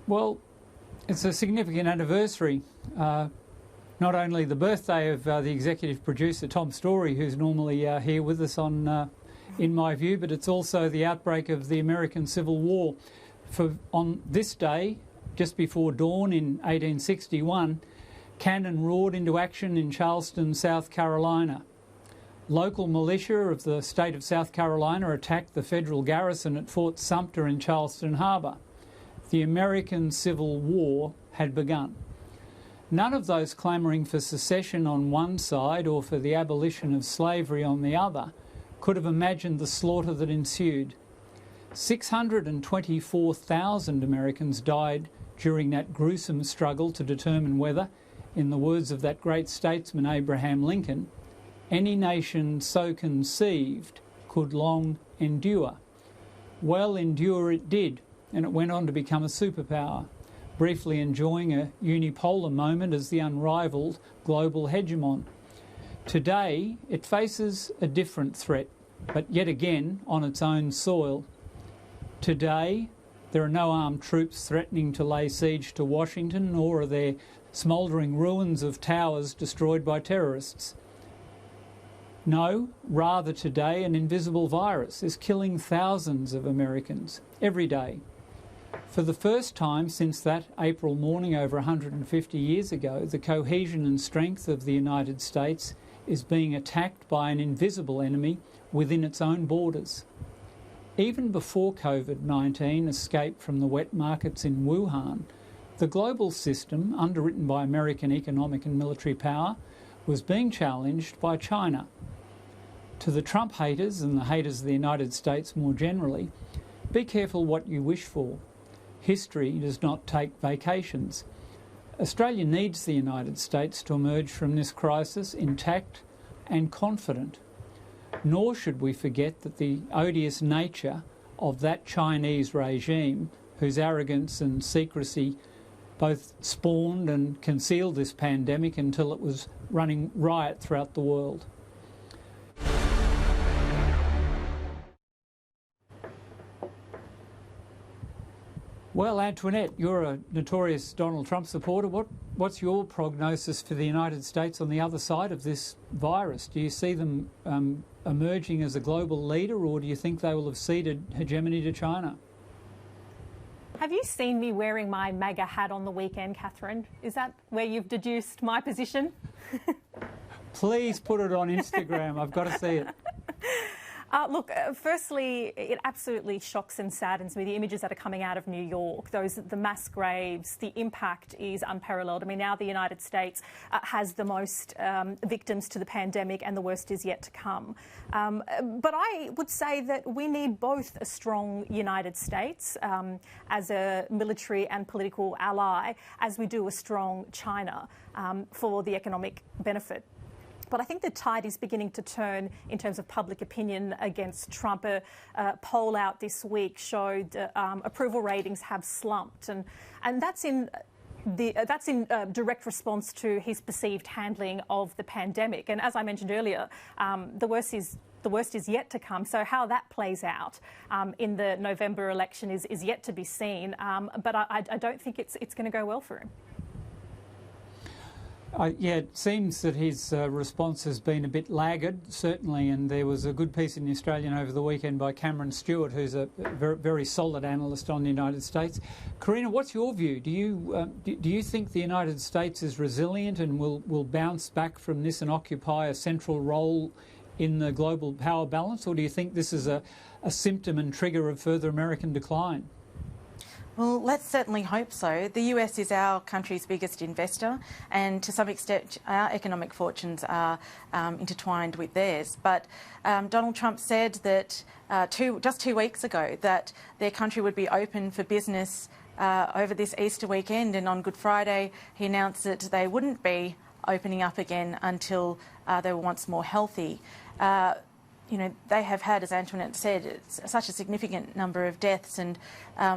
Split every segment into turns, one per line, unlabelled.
Well, it's a significant anniversary. Not only the birthday of the executive producer, Tom Story, who's normally here with us on In My View, but it's also the outbreak of the American Civil War. On this day, just before dawn in 1861, cannon roared into action in Charleston, South Carolina. Local militia of the state of South Carolina attacked the federal garrison at Fort Sumter in Charleston Harbour. The American Civil War had begun. None of those clamouring for secession on one side or for the abolition of slavery on the other could have imagined the slaughter that ensued. 624,000 Americans died during that gruesome struggle to determine whether, in the words of that great statesman Abraham Lincoln, any nation so conceived could long endure. Well, endure it did, and it went on to become a superpower, briefly enjoying a unipolar moment as the unrivalled global hegemon. Today, it faces a different threat, but yet again on its own soil. Today, there are no armed troops threatening to lay siege to Washington, nor are there smouldering ruins of towers destroyed by terrorists. No, rather today an invisible virus is killing thousands of Americans every day. For the first time since that April morning over 150 years ago, the cohesion and strength of the United States is being attacked by an invisible enemy within its own borders. Even before COVID-19 escaped from the wet markets in Wuhan, the global system, underwritten by American economic and military power, was being challenged by China. To the Trump haters and the haters of the United States more generally, be careful what you wish for. History does not take vacations. Australia needs the United States to emerge from this crisis intact and confident. Nor should we forget that the odious nature of that Chinese regime, whose arrogance and secrecy both spawned and concealed this pandemic until it was running riot throughout the world. Well, Antoinette, you're a notorious Donald Trump supporter. What's your prognosis for the United States on the other side of this virus? Do you see them emerging as a global leader, or do you think they will have ceded hegemony to China?
Have you seen me wearing my MAGA hat on the weekend, Catherine? Is that where you've deduced my position?
Please put it on Instagram. I've got to see it.
Look, firstly, it absolutely shocks and saddens me, the images that are coming out of New York, the mass graves. The impact is unparalleled. I mean, now the United States has the most victims to the pandemic, and the worst is yet to come. But I would say that we need both a strong United States as a military and political ally, as we do a strong China for the economic benefit. But I think the tide is beginning to turn in terms of public opinion against Trump. A poll out this week showed approval ratings have slumped, and that's in direct response to his perceived handling of the pandemic. And as I mentioned earlier, the worst is yet to come. So how that plays out in the November election is yet to be seen. But I don't think it's going to go well for him.
Yeah, it seems that his response has been a bit laggard, certainly, and there was a good piece in The Australian over the weekend by Cameron Stewart, who's a very solid analyst on the United States. Karina, what's your view? Do you think the United States is resilient and will bounce back from this and occupy a central role in the global power balance, or do you think this is a symptom and trigger of further American decline?
Well, let's certainly hope so. The US is our country's biggest investor, and to some extent our economic fortunes are intertwined with theirs. But Donald Trump said that just 2 weeks ago that their country would be open for business over this Easter weekend, and on Good Friday he announced that they wouldn't be opening up again until they were once more healthy. You know, they have had, as Antoinette said, such a significant number of deaths, and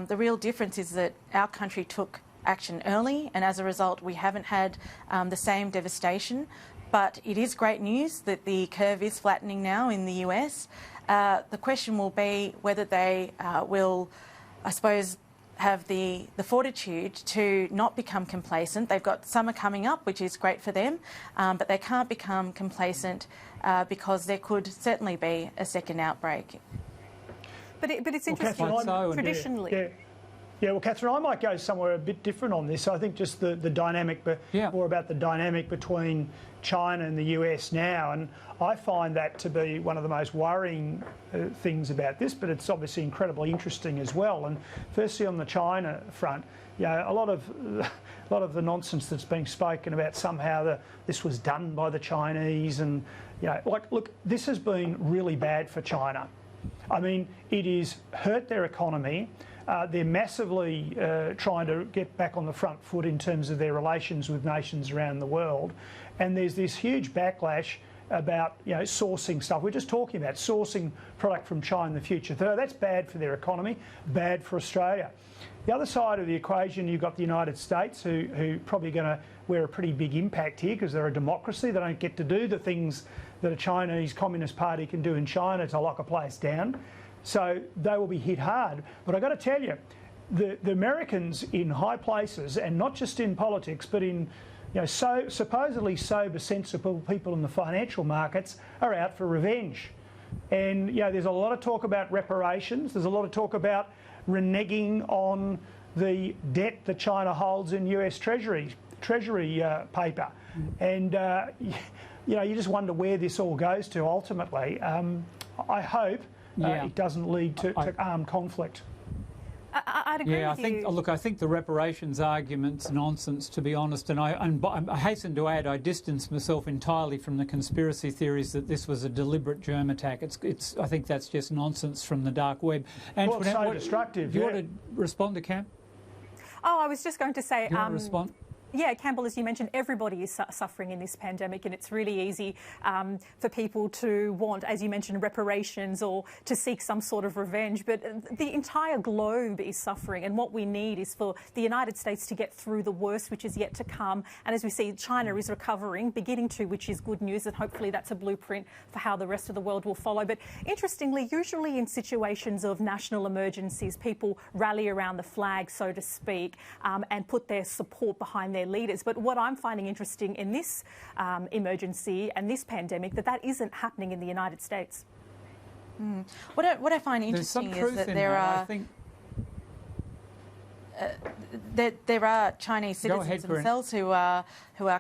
the real difference is that our country took action early, and as a result we haven't had the same devastation. But it is great news that the curve is flattening now in the US. The question will be whether they will, I suppose, have the fortitude to not become complacent. They've got summer coming up, which is great for them, but they can't become complacent because there could certainly be a second outbreak.
But it's interesting,
Catherine,
traditionally...
Yeah, well, Catherine, I might go somewhere a bit different on this. I think just the dynamic, but more about the dynamic between China and the US now. And I find that to be one of the most worrying things about this, but it's obviously incredibly interesting as well. And firstly, on the China front, you know, a lot of the nonsense that's being spoken about somehow this was done by the Chinese, and you know, like, look, this has been really bad for China. I mean, it has hurt their economy. They're massively trying to get back on the front foot in terms of their relations with nations around the world. And there's this huge backlash about, you know, sourcing stuff. We're just talking about sourcing product from China in the future. So that's bad for their economy, bad for Australia. The other side of the equation, you've got the United States, who probably going to wear a pretty big impact here because they're a democracy. They don't get to do the things that a Chinese Communist Party can do in China to lock a place down. So they will be hit hard. But I've got to tell you, the Americans in high places, and not just in politics, but in, you know, supposedly sober, sensible people in the financial markets, are out for revenge. And you know, there's a lot of talk about reparations. There's a lot of talk about reneging on the debt that China holds in US Treasury paper. And you know, you just wonder where this all goes to ultimately. I hope it doesn't lead to armed conflict.
I'd agree with you.
Look, I think the reparations argument's nonsense, to be honest, and I hasten to add, I distance myself entirely from the conspiracy theories that this was a deliberate germ attack. I think that's just nonsense from the dark web. And
well, it's so destructive.
Do you want to respond to Cam?
Oh, I was just going to say...
Do you want to respond?
Yeah, Campbell, as you mentioned, everybody is suffering in this pandemic, and it's really easy for people to want, as you mentioned, reparations or to seek some sort of revenge. But the entire globe is suffering, and what we need is for the United States to get through the worst, which is yet to come. And as we see, China is recovering, beginning to, which is good news, and hopefully that's a blueprint for how the rest of the world will follow. But interestingly, usually in situations of national emergencies, people rally around the flag, so to speak, and put their support behind their leaders. But what I'm finding interesting in this emergency and this pandemic, that isn't happening in the United States.
What I find interesting is that there are Chinese citizens themselves who are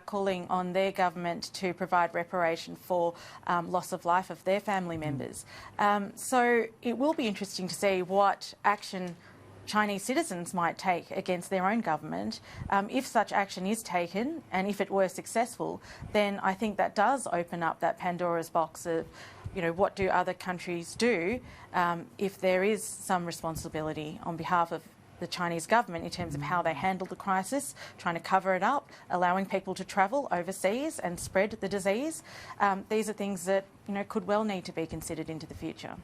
calling on their government to provide reparation for loss of life of their family members. So it will be interesting to see what action Chinese citizens might take against their own government. If such action is taken, and if it were successful, then I think that does open up that Pandora's box of, you know, what do other countries do if there is some responsibility on behalf of the Chinese government in terms of how they handle the crisis, trying to cover it up, allowing people to travel overseas and spread the disease. These are things that, you know, could well need to be considered into the future.